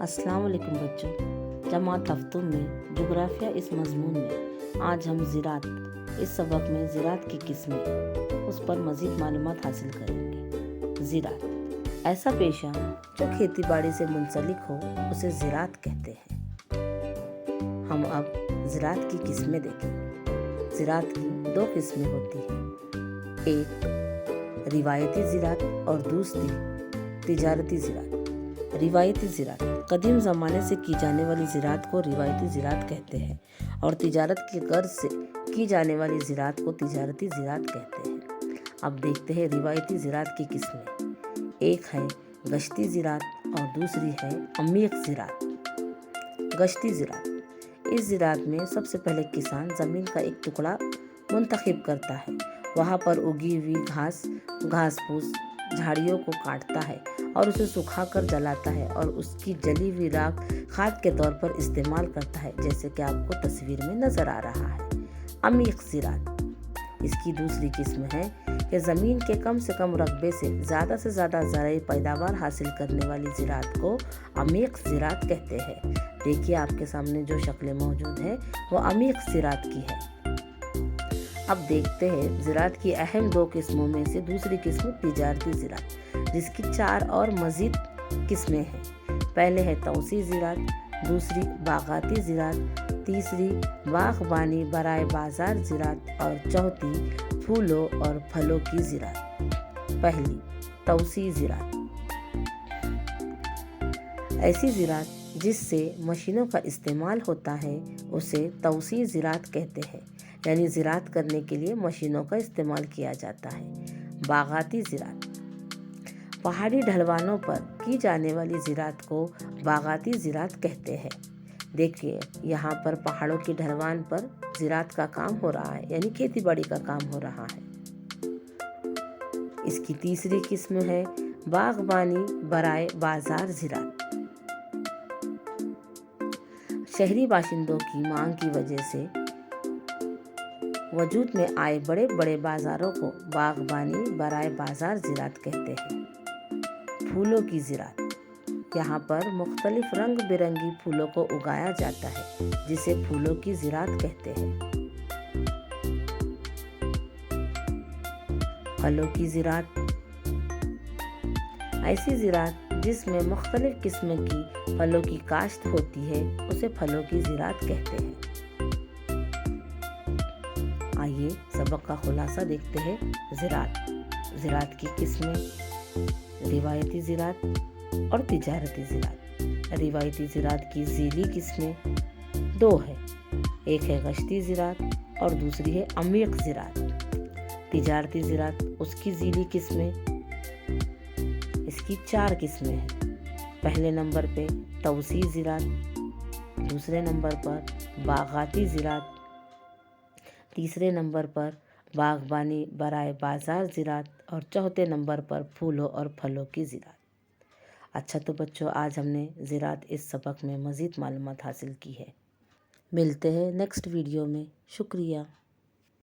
अस्सलाम वालेकुम बच्चों। जमात हफ्तुम में जुग्राफिया इस मजमून में आज हम ज़राअत इस सबक में ज़राअत की किस्में उस पर मज़ीद मालूमात हासिल करेंगे। ज़राअत ऐसा पेशा जो खेती बाड़ी से मुंसलिक हो उसे ज़राअत कहते हैं। हम अब ज़राअत की किस्में देखेंगे। ज़राअत की दो किस्में होती हैं, एक रिवायती ज़राअत और दूसरी तिजारती ज़राअत। रिवायती ज़राअत कदीम ज़माने से की जाने वाली ज़राअत को रिवायती ज़राअत कहते हैं और तिजारत की गर्ज से की जाने वाली ज़राअत को तिजारती ज़राअत कहते हैं। अब देखते हैं रिवायती ज़राअत की किस्में। एक है गश्ती ज़राअत और दूसरी है अमीक ज़राअत। गश्ती ज़राअत, इस ज़राअत में सबसे पहले किसान ज़मीन का एक टुकड़ा मुंतखब करता है, वहाँ पर उगी हुई घास फूस झाड़ियों को काटता है और उसे सुखाकर जलाता है और उसकी जली हुई राख खाद के तौर पर इस्तेमाल करता है, जैसे कि आपको तस्वीर में नजर आ रहा है। अमीक ज़राअत, इसकी दूसरी किस्म है कि ज़मीन के कम से कम रकबे से ज़्यादा ज़राई पैदावार हासिल करने वाली ज़राअत को अमीक ज़राअत कहते हैं। देखिए आपके सामने जो शक्लें मौजूद है वो अमीक ज़राअत की है। अब देखते हैं ज़राअत की अहम दो किस्मों में से दूसरी किस्म तिजारती ज़राअत, जिसकी 4 और मज़ीद किस्में हैं। पहले है तौसी ज़राअत, दूसरी बागाती ज़राअत, तीसरी बागबानी बराए बाजार ज़राअत और चौथी फूलों और फलों की ज़राअत। पहली तौसी ज़राअत, ऐसी ज़राअत जिससे मशीनों का इस्तेमाल होता है उसे तौसी ज़राअत कहते हैं, यानी ज़राअत करने के लिए मशीनों का इस्तेमाल किया जाता है। बागाती ज़राअत, पहाड़ी ढलवानों पर की जाने वाली ज़राअत को बागाती ज़राअत कहते हैं। देखिए यहाँ पर पहाड़ों की ढलवान पर ज़राअत का काम हो रहा है, यानी खेती बाड़ी का काम हो रहा है। इसकी तीसरी किस्म है बागबानी बराए बाजार ज़राअत। शहरी बाशिंदों की मांग की वजह से वजूद में आए बड़े बड़े बाजारों को बागबानी बराए बाजार ज़राअत कहते हैं। फूलों की ज़राअत, यहाँ पर मुख्तलिफ रंग बिरंगी फूलों को उगाया जाता है, जिसे फूलों की ज़राअत कहते हैं। फलों की ज़राअत, ऐसी ज़राअत जिसमें मुख्तलिफ किस्म की फलों की काश्त होती है उसे फलों की ज़राअत कहते हैं। आइए सबक का खुलासा देखते हैं। ज़राअत की किस्में रिवायती ज़राअत और तिजारती ज़राअत। रिवायती ज़राअत की ज़ीली किस्में दो है, एक है गश्ती ज़राअत और दूसरी है अमीक ज़राअत। तिजारती ज़राअत, उसकी ज़ीली किस्में, इसकी 4 किस्में हैं। पहले नंबर पे तौसी ज़राअत, दूसरे नंबर पर बागाती ज़राअत, तीसरे नंबर पर बागबानी बराए बाजार ज़राअत और चौथे नंबर पर फूलों और फलों की ज़राअत। अच्छा तो बच्चों, आज हमने ज़राअत इस सबक में मज़ीद मालूमात हासिल की है। मिलते हैं नेक्स्ट वीडियो में। शुक्रिया।